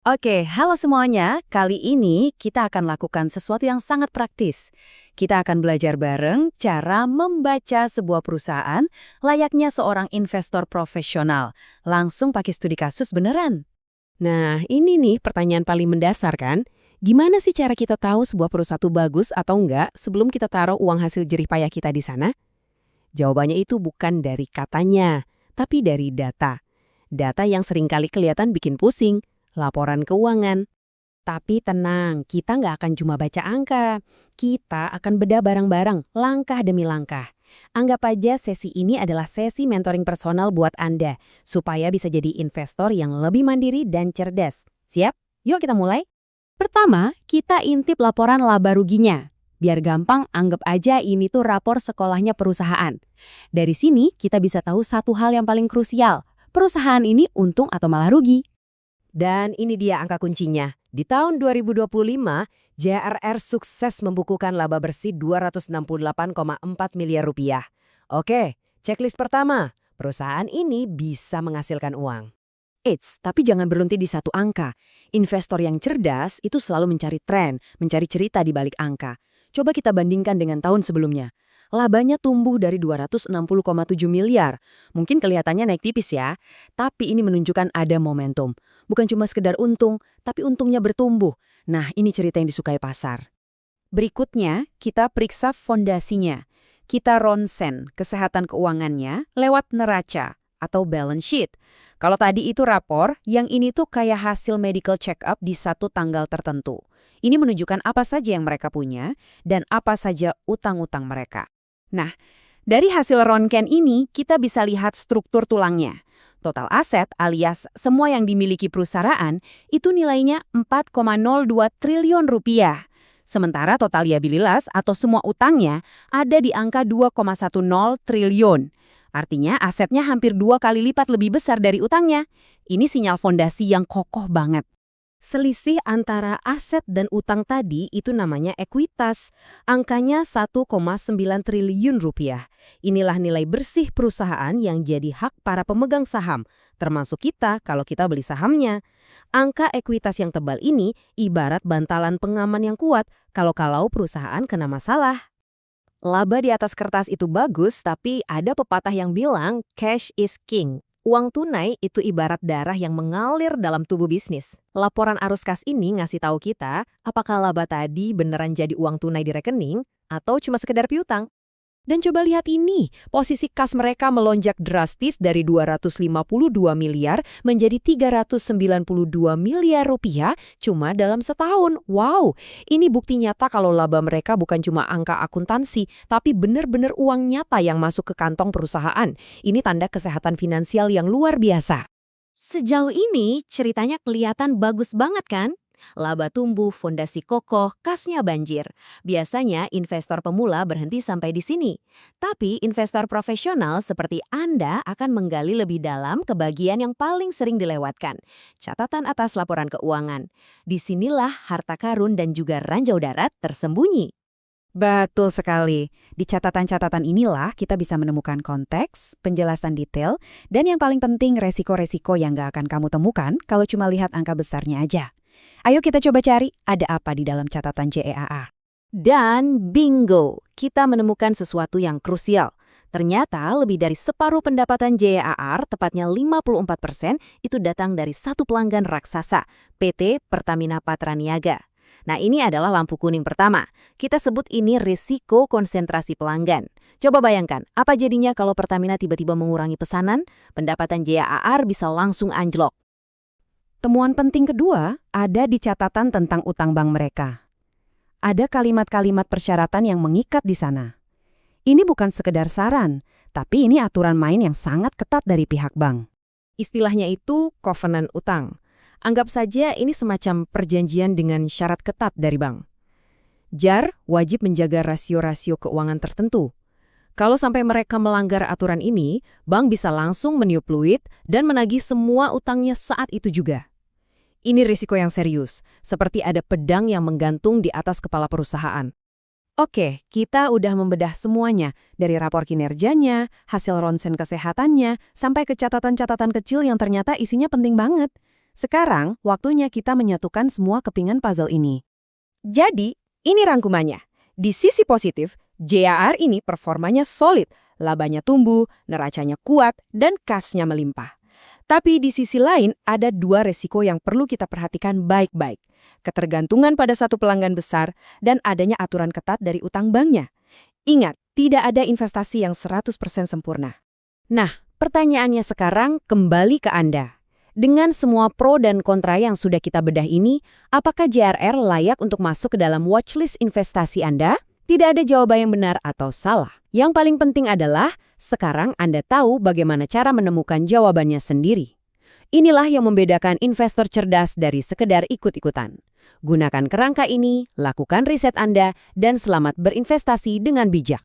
Oke, halo semuanya. Kali ini kita akan lakukan sesuatu yang sangat praktis. Kita akan belajar bareng cara membaca sebuah perusahaan layaknya seorang investor profesional. Langsung pakai studi kasus beneran. Nah, ini nih pertanyaan paling mendasar kan? Gimana sih cara kita tahu sebuah perusahaan itu bagus atau enggak sebelum kita taruh uang hasil jerih payah kita di sana? Jawabannya itu bukan dari katanya, tapi dari data. Data yang seringkali kelihatan bikin pusing, laporan keuangan. Tapi tenang, kita nggak akan cuma baca angka. Kita akan bedah barang-barang, langkah demi langkah. Anggap aja sesi ini adalah sesi mentoring personal buat Anda, supaya bisa jadi investor yang lebih mandiri dan cerdas. Siap? Yuk kita mulai. Pertama, kita intip laporan laba ruginya. Biar gampang, anggap aja ini tuh rapor sekolahnya perusahaan. Dari sini, kita bisa tahu satu hal yang paling krusial. Perusahaan ini untung atau malah rugi. Dan ini dia angka kuncinya. Di tahun 2025, JRR sukses membukukan laba bersih 268,4 miliar rupiah. Oke, checklist pertama. Perusahaan ini bisa menghasilkan uang. Eits, tapi jangan berhenti di satu angka. Investor yang cerdas itu selalu mencari tren, mencari cerita di balik angka. Coba kita bandingkan dengan tahun sebelumnya. Labanya tumbuh dari 260,7 miliar. Mungkin kelihatannya naik tipis ya, tapi ini menunjukkan ada momentum. Bukan cuma sekedar untung, tapi untungnya bertumbuh. Nah, ini cerita yang disukai pasar. Berikutnya, kita periksa fondasinya. Kita ronsen kesehatan keuangannya lewat neraca atau balance sheet. Kalau tadi itu rapor, yang ini tuh kayak hasil medical check-up di satu tanggal tertentu. Ini menunjukkan apa saja yang mereka punya dan apa saja utang-utang mereka. Nah, dari hasil ronken ini kita bisa lihat struktur tulangnya. Total aset alias semua yang dimiliki perusahaan itu nilainya 4,02 triliun rupiah. Sementara total liabilitas atau semua utangnya ada di angka 2,10 triliun. Artinya asetnya hampir 2 kali lipat lebih besar dari utangnya. Ini sinyal fondasi yang kokoh banget. Selisih antara aset dan utang tadi itu namanya ekuitas. Angkanya 1,9 triliun rupiah. Inilah nilai bersih perusahaan yang jadi hak para pemegang saham, termasuk kita kalau kita beli sahamnya. Angka ekuitas yang tebal ini ibarat bantalan pengaman yang kuat kalau-kalau perusahaan kena masalah. Laba di atas kertas itu bagus, tapi ada pepatah yang bilang cash is king. Uang tunai itu ibarat darah yang mengalir dalam tubuh bisnis. Laporan arus kas ini ngasih tahu kita apakah laba tadi beneran jadi uang tunai di rekening atau cuma sekedar piutang. Dan coba lihat ini, posisi kas mereka melonjak drastis dari 252 miliar menjadi 392 miliar rupiah cuma dalam setahun. Wow, ini bukti nyata kalau laba mereka bukan cuma angka akuntansi, tapi benar-benar uang nyata yang masuk ke kantong perusahaan. Ini tanda kesehatan finansial yang luar biasa. Sejauh ini ceritanya kelihatan bagus banget kan? Laba tumbuh, fondasi kokoh, kasnya banjir. Biasanya investor pemula berhenti sampai di sini. Tapi investor profesional seperti Anda akan menggali lebih dalam ke bagian yang paling sering dilewatkan. Catatan atas laporan keuangan. Disinilah harta karun dan juga ranjau darat tersembunyi. Betul sekali. Di catatan-catatan inilah kita bisa menemukan konteks, penjelasan detail, dan yang paling penting resiko-resiko yang gak akan kamu temukan kalau cuma lihat angka besarnya aja. Ayo kita coba cari ada apa di dalam catatan JEAA. Dan bingo, kita menemukan sesuatu yang krusial. Ternyata lebih dari separuh pendapatan JEAR, tepatnya 54%, itu datang dari satu pelanggan raksasa, PT Pertamina Patraniaga. Nah, ini adalah lampu kuning pertama. Kita sebut ini risiko konsentrasi pelanggan. Coba bayangkan, apa jadinya kalau Pertamina tiba-tiba mengurangi pesanan, pendapatan JEAR bisa langsung anjlok. Temuan penting kedua ada di catatan tentang utang bank mereka. Ada kalimat-kalimat persyaratan yang mengikat di sana. Ini bukan sekedar saran, tapi ini aturan main yang sangat ketat dari pihak bank. Istilahnya itu covenant utang. Anggap saja ini semacam perjanjian dengan syarat ketat dari bank. JAR wajib menjaga rasio-rasio keuangan tertentu. Kalau sampai mereka melanggar aturan ini, bank bisa langsung meniup fluid dan menagih semua utangnya saat itu juga. Ini risiko yang serius, seperti ada pedang yang menggantung di atas kepala perusahaan. Oke, kita udah membedah semuanya, dari rapor kinerjanya, hasil ronsen kesehatannya, sampai ke catatan-catatan kecil yang ternyata isinya penting banget. Sekarang, waktunya kita menyatukan semua kepingan puzzle ini. Jadi, ini rangkumannya. Di sisi positif, JAR ini performanya solid, labanya tumbuh, neracanya kuat, dan kasnya melimpah. Tapi di sisi lain, ada dua resiko yang perlu kita perhatikan baik-baik. Ketergantungan pada satu pelanggan besar dan adanya aturan ketat dari utang banknya. Ingat, tidak ada investasi yang 100% sempurna. Nah, pertanyaannya sekarang kembali ke Anda. Dengan semua pro dan kontra yang sudah kita bedah ini, apakah JRR layak untuk masuk ke dalam watchlist investasi Anda? Tidak ada jawaban yang benar atau salah. Yang paling penting adalah, sekarang Anda tahu bagaimana cara menemukan jawabannya sendiri. Inilah yang membedakan investor cerdas dari sekedar ikut-ikutan. Gunakan kerangka ini, lakukan riset Anda, dan selamat berinvestasi dengan bijak.